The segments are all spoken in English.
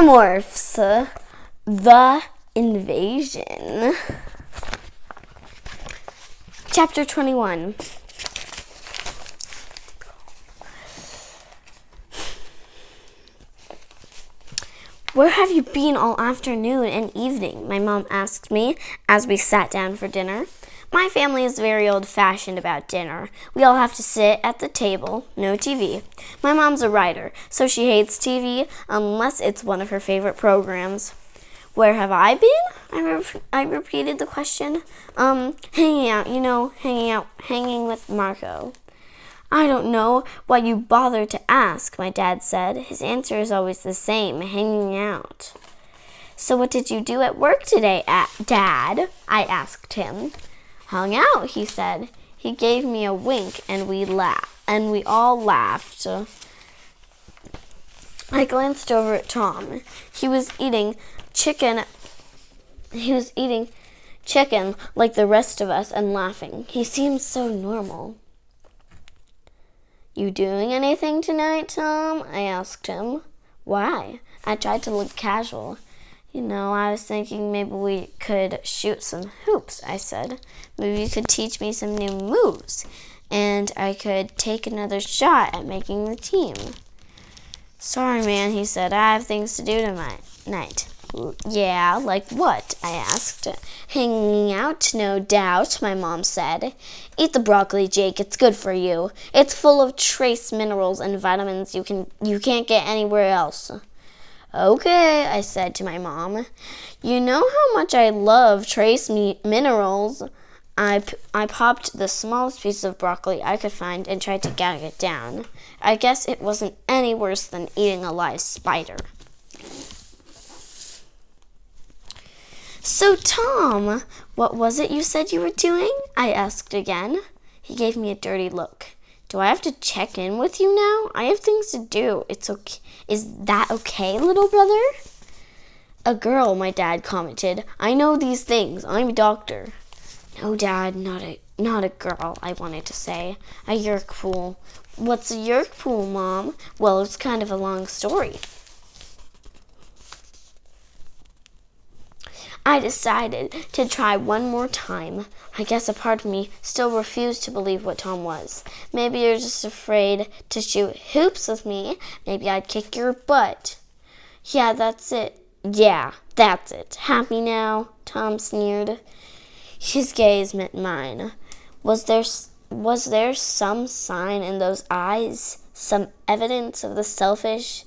Animorphs, the invasion. Chapter 21. Where have you been all afternoon and evening? My mom asked me as we sat down for dinner. My family is very old-fashioned about dinner. We all have to sit at the table, no TV. My mom's a writer, so she hates TV unless it's one of her favorite programs. Where have I been? I repeated the question. Hanging out, hanging with Marco. I don't know why you bothered to ask, my dad said. His answer is always the same, hanging out. So what did you do at work today, Dad? I asked him. Hung out, he said. He gave me a wink and we all laughed. I glanced over at Tom. He was eating chicken like the rest of us and laughing. He seemed so normal. You doing anything tonight, Tom? I asked him. Why? I tried to look casual. I was thinking maybe we could shoot some hoops, I said. Maybe you could teach me some new moves, and I could take another shot at making the team. Sorry, man, he said. I have things to do tonight. Yeah, like what? I asked. Hanging out, no doubt, my mom said. Eat the broccoli, Jake. It's good for you. It's full of trace minerals and vitamins you can't get anywhere else. Okay, I said to my mom. You know how much I love trace minerals. I popped the smallest piece of broccoli I could find and tried to gag it down. I guess it wasn't any worse than eating a live spider. So, Tom, what was it you said you were doing? I asked again. He gave me a dirty look. Do I have to check in with you now? I have things to do. It's okay. Is that okay, little brother? A girl, my dad commented. I know these things. I'm a doctor. No, Dad, not a girl, I wanted to say. A yerk pool. What's a yerk pool, Mom? Well, it's kind of a long story. I decided to try one more time. I guess a part of me still refused to believe what Tom was. Maybe you're just afraid to shoot hoops with me. Maybe I'd kick your butt. Yeah, that's it. Happy now? Tom sneered. His gaze met mine. Was there some sign in those eyes? Some evidence of the selfish,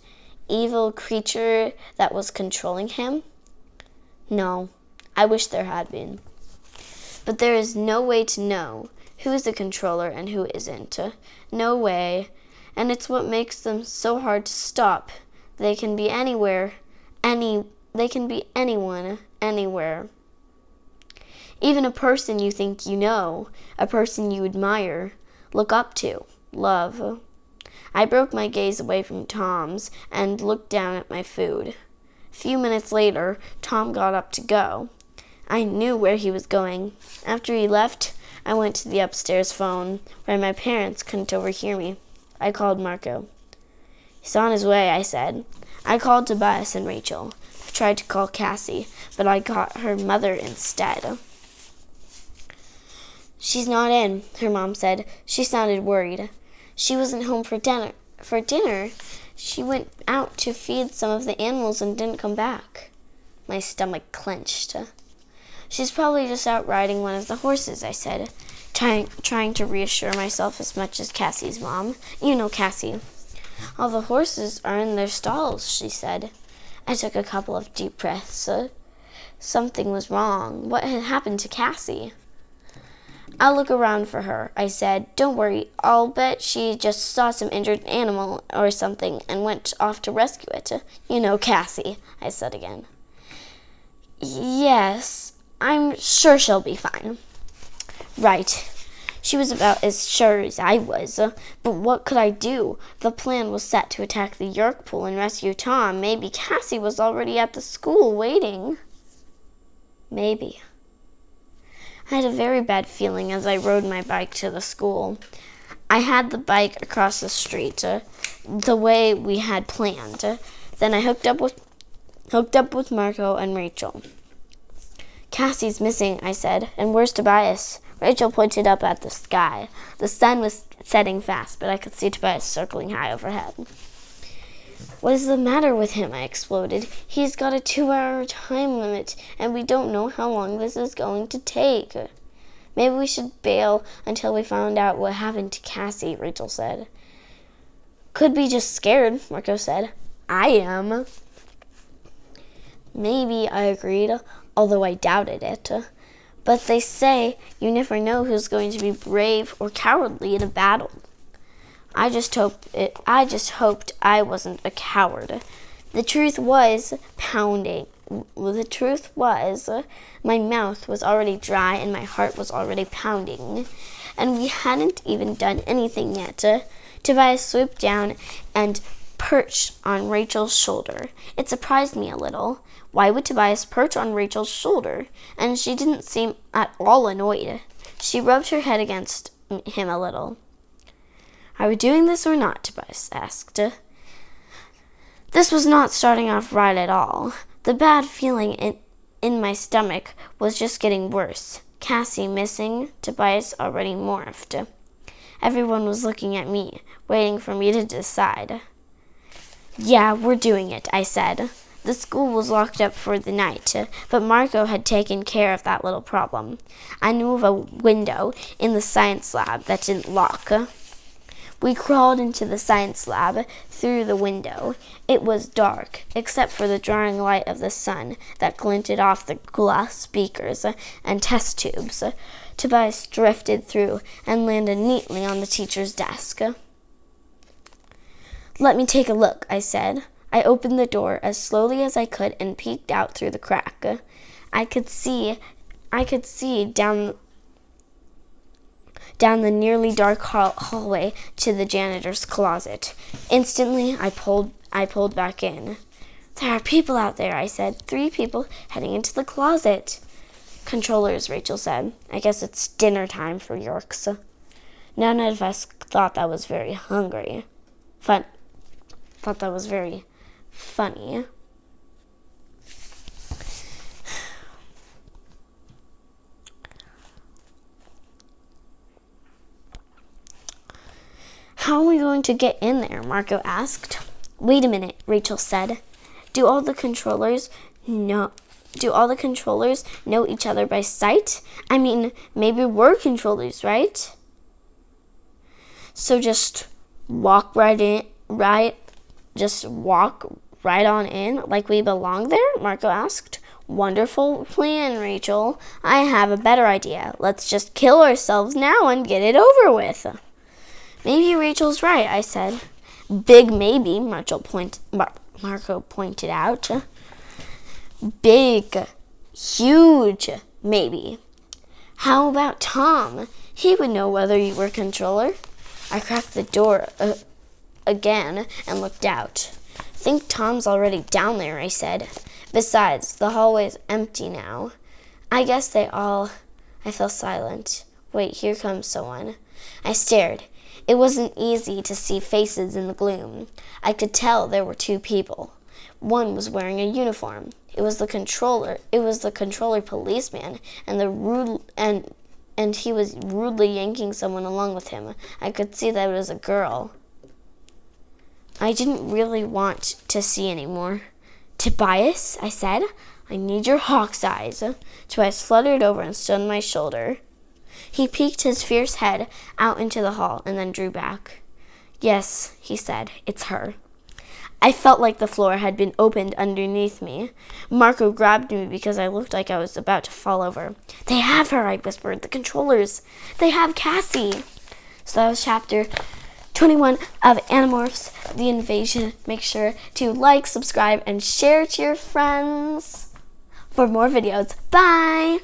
evil creature that was controlling him? No, I wish there had been. But there is no way to know who is the controller and who isn't. No way. And it's what makes them so hard to stop. They can be anywhere. They can be anyone, anywhere. Even a person you think you know, a person you admire, look up to, love. I broke my gaze away from Tom's and looked down at my food. A few minutes later, Tom got up to go. I knew where he was going. After he left, I went to the upstairs phone, where my parents couldn't overhear me. I called Marco. He's on his way, I said. I called Tobias and Rachel. I tried to call Cassie, but I got her mother instead. She's not in, her mom said. She sounded worried. She wasn't home for dinner. She went out to feed some of the animals and didn't come back. My stomach clenched. She's probably just out riding one of the horses, I said, trying to reassure myself as much as Cassie's mom. You know Cassie. All the horses are in their stalls, she said. I took a couple of deep breaths. Something was wrong. What had happened to Cassie? I'll look around for her, I said. Don't worry, I'll bet she just saw some injured animal or something and went off to rescue it. You know Cassie, I said again. Yes, I'm sure she'll be fine. Right. She was about as sure as I was. But what could I do? The plan was set to attack the yerk pool and rescue Tom. Maybe Cassie was already at the school waiting. Maybe. I had a very bad feeling as I rode my bike to the school. I had the bike across the street, the way we had planned. Then I hooked up with hooked up with Marco and Rachel. Cassie's missing, I said, and where's Tobias? Rachel pointed up at the sky. The sun was setting fast, but I could see Tobias circling high overhead. What is the matter with him? I exploded. He's got a 2-hour time limit, and we don't know how long this is going to take. Maybe we should bail until we found out what happened to Cassie, Rachel said. Could be just scared, Marco said. I am. Maybe, I agreed, although I doubted it. But they say you never know who's going to be brave or cowardly in a battle. I just hoped I wasn't a coward. The truth was my mouth was already dry and my heart was already pounding. And we hadn't even done anything yet. Tobias swooped down and perched on Rachel's shoulder. It surprised me a little. Why would Tobias perch on Rachel's shoulder? And she didn't seem at all annoyed. She rubbed her head against him a little. Are we doing this or not? Tobias asked. This was not starting off right at all. The bad feeling in my stomach was just getting worse. Cassie missing, Tobias already morphed. Everyone was looking at me, waiting for me to decide. Yeah, we're doing it, I said. The school was locked up for the night, but Marco had taken care of that little problem. I knew of a window in the science lab that didn't lock. We crawled into the science lab through the window. It was dark, except for the drawing light of the sun that glinted off the glass speakers and test tubes. Tobias drifted through and landed neatly on the teacher's desk. Let me take a look, I said. I opened the door as slowly as I could and peeked out through the crack. I could see down the nearly dark hallway to the janitor's closet. Instantly, I pulled back in. There are people out there, I said. 3 people heading into the closet. Controllers, Rachel said. I guess it's dinner time for Yorks. None of us thought that was very hungry. Thought that was very funny. How are we going to get in there? Marco asked. Wait a minute, Rachel said. Do all the controllers know each other by sight? I mean, maybe we're controllers, right? So just walk right on in like we belong there? Marco asked. Wonderful plan, Rachel. I have a better idea. Let's just kill ourselves now and get it over with. Maybe Rachel's right, I said. Big maybe, Marco pointed out. Big, huge maybe. How about Tom? He would know whether you were controller. I cracked the door again and looked out. Think Tom's already down there, I said. Besides, the hallway's empty now. I fell silent. Wait, here comes someone. I stared. It wasn't easy to see faces in the gloom. I could tell there were 2 people. One was wearing a uniform. It was the controller policeman, and he was rudely yanking someone along with him. I could see that it was a girl. I didn't really want to see anymore. Tobias, I said, I need your hawk's eyes. Tobias fluttered over and stood on my shoulder. He peeked his fierce head out into the hall and then drew back. Yes, he said, it's her. I felt like the floor had been opened underneath me. Marco grabbed me because I looked like I was about to fall over. They have her, I whispered. The controllers. They have Cassie. So that was chapter 21 of Animorphs, The Invasion. Make sure to like, subscribe, and share to your friends for more videos. Bye!